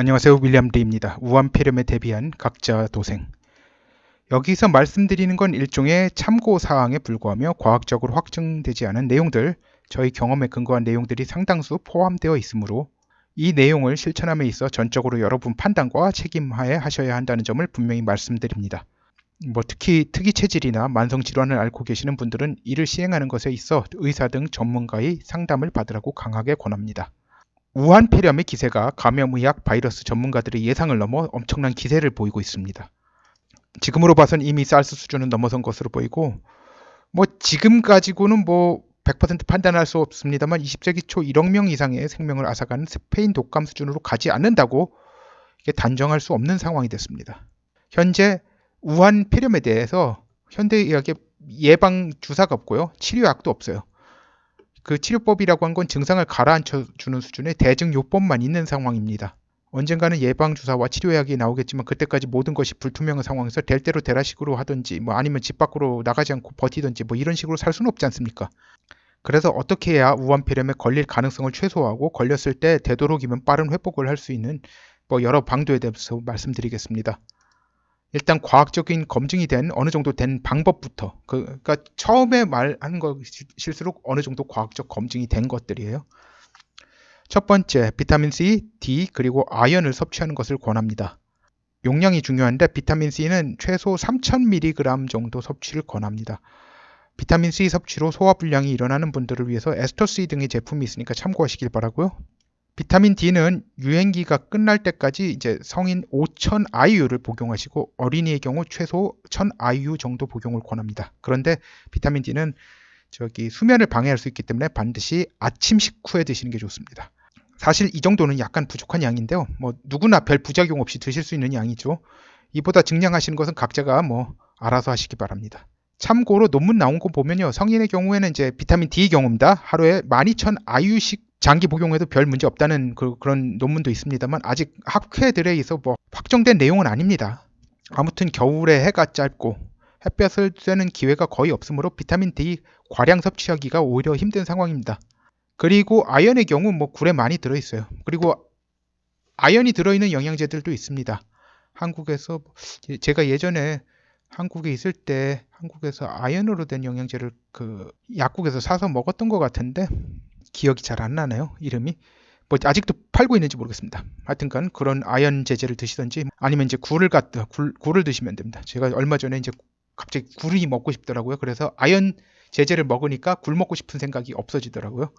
안녕하세요. 윌리엄 리입니다. 우한폐렴에 대비한 각자 도생. 여기서 말씀드리는 건 일종의 참고사항에 불과하며 과학적으로 확증되지 않은 내용들, 저희 경험에 근거한 내용들이 상당수 포함되어 있으므로 이 내용을 실천함에 있어 전적으로 여러분 판단과 책임하에 하셔야 한다는 점을 분명히 말씀드립니다. 특히 특이 체질이나 만성 질환을 앓고 계시는 분들은 이를 시행하는 것에 있어 의사 등 전문가의 상담을 받으라고 강하게 권합니다. 우한폐렴의 기세가 감염의학 바이러스 전문가들의 예상을 넘어 엄청난 기세를 보이고 있습니다. 지금으로 봐선 이미 사르스 수준은 넘어선 것으로 보이고 지금 가지고는 100% 판단할 수 없습니다만 20세기 초 1억 명 이상의 생명을 앗아가는 스페인 독감 수준으로 가지 않는다고 단정할 수 없는 상황이 됐습니다. 현재 우한폐렴에 대해서 현대의학의 예방 주사가 없고요. 치료약도 없어요. 그 치료법이라고 한 건 증상을 가라앉혀주는 수준의 대증요법만 있는 상황입니다. 언젠가는 예방주사와 치료약이 나오겠지만 그때까지 모든 것이 불투명한 상황에서 될 대로 되라식으로 하든지 아니면 집 밖으로 나가지 않고 버티든지 이런 식으로 살 수는 없지 않습니까? 그래서 어떻게 해야 우한폐렴에 걸릴 가능성을 최소화하고 걸렸을 때 되도록이면 빠른 회복을 할 수 있는 여러 방도에 대해서 말씀드리겠습니다. 일단 과학적인 검증이 된 어느 정도 된 방법부터 그러니까 처음에 말하는 것일수록 어느 정도 과학적 검증이 된 것들이에요. 첫 번째, 비타민 C, D 그리고 아연을 섭취하는 것을 권합니다. 용량이 중요한데 비타민 C는 최소 3000mg 정도 섭취를 권합니다. 비타민 C 섭취로 소화불량이 일어나는 분들을 위해서 에스터C 등의 제품이 있으니까 참고하시길 바라고요. 비타민 D는 유행기가 끝날 때까지 이제 성인 5000 IU를 복용하시고 어린이의 경우 최소 1000 IU 정도 복용을 권합니다. 그런데 비타민 D는 수면을 방해할 수 있기 때문에 반드시 아침 식후에 드시는 게 좋습니다. 사실 이 정도는 약간 부족한 양인데요. 누구나 별 부작용 없이 드실 수 있는 양이죠. 이보다 증량하시는 것은 각자가 알아서 하시기 바랍니다. 참고로 논문 나온 거 보면요. 성인의 경우에는 이제 비타민 D의 경우입니다. 하루에 12000 IU씩 장기 복용해도 별 문제 없다는 그런 논문도 있습니다만 아직 학회들에 있어 확정된 내용은 아닙니다. 아무튼 겨울에 해가 짧고 햇볕을 쐬는 기회가 거의 없으므로 비타민 D 과량 섭취하기가 오히려 힘든 상황입니다. 그리고 아연의 경우 굴에 많이 들어있어요. 그리고 아연이 들어있는 영양제들도 있습니다. 한국에서 제가 예전에 한국에 있을 때 한국에서 아연으로 된 영양제를 약국에서 사서 먹었던 것 같은데 기억이 잘 안 나네요. 이름이 아직도 팔고 있는지 모르겠습니다. 하여튼간 그런 아연 제제를 드시든지 아니면 이제 굴을 드시면 됩니다. 제가 얼마 전에 이제 갑자기 굴이 먹고 싶더라고요. 그래서 아연 제제를 먹으니까 굴 먹고 싶은 생각이 없어지더라고요.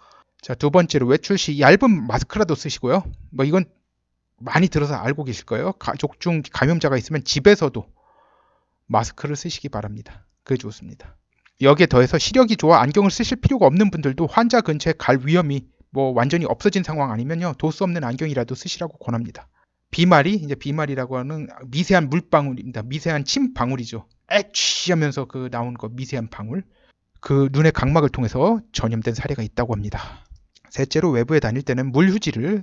자, 두 번째로 외출 시 얇은 마스크라도 쓰시고요. 이건 많이 들어서 알고 계실 거예요. 가족 중 감염자가 있으면 집에서도 마스크를 쓰시기 바랍니다. 그게 좋습니다. 여기에 더해서 시력이 좋아 안경을 쓰실 필요가 없는 분들도 환자 근처에 갈 위험이 완전히 없어진 상황 아니면요. 도수 없는 안경이라도 쓰시라고 권합니다. 비말이라고 하는 미세한 물방울입니다. 미세한 침 방울이죠. 에취 하면서 나온 미세한 방울. 눈의 각막을 통해서 전염된 사례가 있다고 합니다. 셋째로 외부에 다닐 때는 물휴지를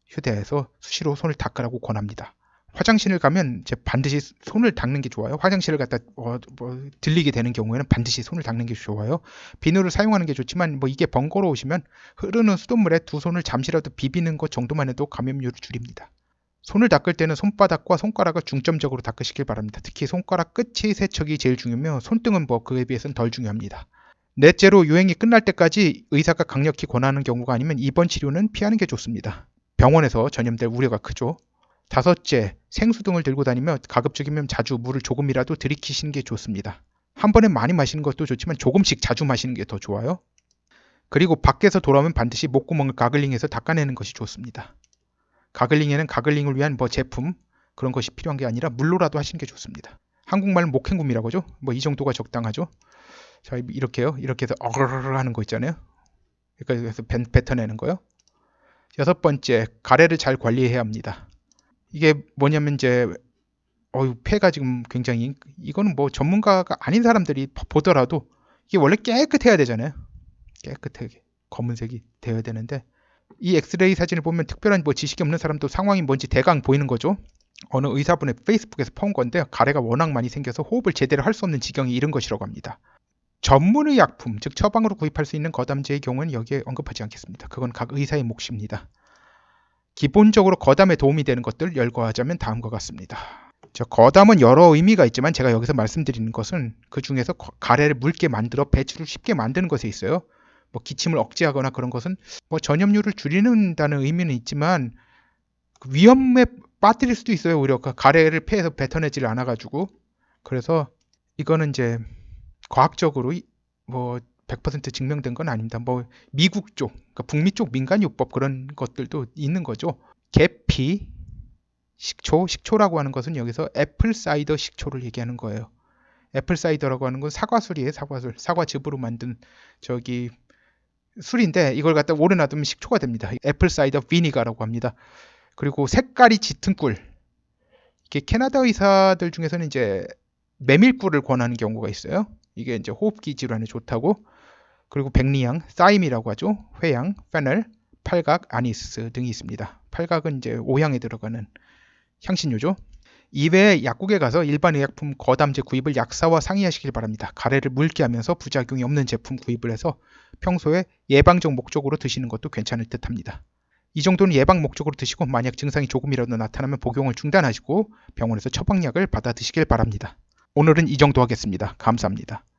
휴대해서 수시로 손을 닦으라고 권합니다. 화장실을 가면 반드시 손을 닦는 게 좋아요. 화장실을 갔다 들리게 되는 경우에는 반드시 손을 닦는 게 좋아요. 비누를 사용하는 게 좋지만 이게 번거로우시면 흐르는 수돗물에 두 손을 잠시라도 비비는 것 정도만 해도 감염률을 줄입니다. 손을 닦을 때는 손바닥과 손가락을 중점적으로 닦으시길 바랍니다. 특히 손가락 끝의 세척이 제일 중요하며 손등은 그에 비해서는 덜 중요합니다. 넷째로 유행이 끝날 때까지 의사가 강력히 권하는 경우가 아니면 입원 치료는 피하는 게 좋습니다. 병원에서 전염될 우려가 크죠. 다섯째, 생수 등을 들고 다니며 가급적이면 자주 물을 조금이라도 들이키시는 게 좋습니다. 한 번에 많이 마시는 것도 좋지만 조금씩 자주 마시는 게 더 좋아요. 그리고 밖에서 돌아오면 반드시 목구멍을 가글링해서 닦아내는 것이 좋습니다. 가글링에는 가글링을 위한 제품 그런 것이 필요한 게 아니라 물로라도 하시는 게 좋습니다. 한국말은 목행굼이라고 하죠. 이 정도가 적당하죠. 자, 이렇게요. 이렇게 해서 어르르 하는 거 있잖아요. 그래서 뱉어내는 거요. 여섯 번째, 가래를 잘 관리해야 합니다. 이게 뭐냐면 이제 폐가 지금 굉장히 이거는 전문가가 아닌 사람들이 보더라도 이게 원래 깨끗해야 되잖아요. 깨끗하게 검은색이 되어야 되는데 이 엑스레이 사진을 보면 특별한 지식이 없는 사람도 상황이 뭔지 대강 보이는 거죠. 어느 의사분의 페이스북에서 본 건데 가래가 워낙 많이 생겨서 호흡을 제대로 할 수 없는 지경에 이른 것이라고 합니다. 전문의약품, 즉 처방으로 구입할 수 있는 거담제의 경우는 여기에 언급하지 않겠습니다. 그건 각 의사의 몫입니다. 기본적으로 거담에 도움이 되는 것들 열거하자면 다음과 같습니다. 거담은 여러 의미가 있지만 제가 여기서 말씀드리는 것은 그 중에서 가래를 묽게 만들어 배출을 쉽게 만드는 것에 있어요. 뭐 기침을 억제하거나 그런 것은 뭐 전염률을 줄이는다는 의미는 있지만 그 위험에 빠뜨릴 수도 있어요. 오히려 가래를 폐에서 뱉어내질 않아가지고. 그래서 이거는 이제 과학적으로 뭐 100% 증명된 건 아닙니다. 뭐 미국 쪽, 그러니까 북미 쪽 민간요법 그런 것들도 있는 거죠. 계피, 식초라고 하는 것은 여기서 애플 사이더 식초를 얘기하는 거예요. 애플 사이더라고 하는 건 사과술이에요. 사과즙으로 만든 술인데 이걸 갖다 오래 놔두면 식초가 됩니다. 애플 사이더 비니가라고 합니다. 그리고 색깔이 짙은 꿀. 이게 캐나다 의사들 중에서는 이제 메밀꿀을 권하는 경우가 있어요. 이게 이제 호흡기 질환에 좋다고. 그리고 백리향, 사임이라고 하죠. 회향, 페넬, 팔각, 아니스 등이 있습니다. 팔각은 이제 오향에 들어가는 향신료죠. 이외에 약국에 가서 일반 의약품 거담제 구입을 약사와 상의하시길 바랍니다. 가래를 묽게 하면서 부작용이 없는 제품 구입을 해서 평소에 예방적 목적으로 드시는 것도 괜찮을 듯 합니다. 이 정도는 예방 목적으로 드시고 만약 증상이 조금이라도 나타나면 복용을 중단하시고 병원에서 처방약을 받아 드시길 바랍니다. 오늘은 이 정도 하겠습니다. 감사합니다.